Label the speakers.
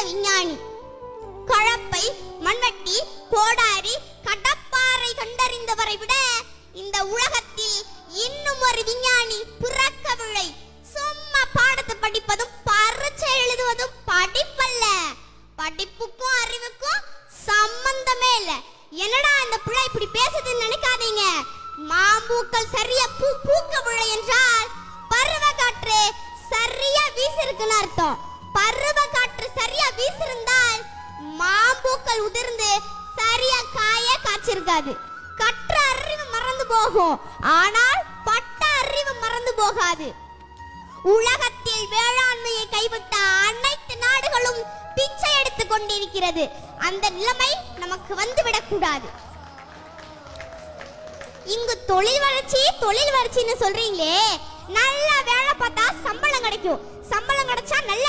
Speaker 1: விஞ்ஞானி. கலப்பை, மண்வெட்டி, கோடாரி, கடப்பாறை கண்டறிந்தவரை விட இந்த உலகத்தில் இன்னும் ஒரு விஞ்ஞானி பிறக்கவில்லை. சும்மா பாடத்தை படிப்பதும் பரீட்சை எழுதுவதும் படிப்பல்ல. படிப்புக்கும் அறிவுக்கும் சம்பந்தமே இல்ல. என்னடா இந்த பிள்ளை இப்படி பேசுதுன்னு நினைக்காதீங்க. மாம்பூக்கள் சரியா பூக்கவில்லை என்றால் பருவ காற்று சரியா வீசிருக்குன்னு அர்த்தம். பருவ காற்று சரியா வீசிருந்தால் மாம்பூக்கள் உதிர்ந்து சரியா காய காய்ச்சிருக்காது. கற்ற அறிவு மறந்து போகும், ஆனால் பட்ட அறிவு மறந்து போகாது. உலகத்தில் வேளாண்மையை கைவிட்ட அனைத்து நாடுகளும் பிச்சை எடுத்துக் கொண்டிருக்கிறது. அந்த நிலைமை நமக்கு வந்துவிடக் கூடாது. இங்கு தொழில் வளர்ச்சின்னு சொல்றீங்களே, நல்ல வேலை பார்த்தா சம்பளம் கிடைக்கும். சம்பளம் கிடைச்சா நல்ல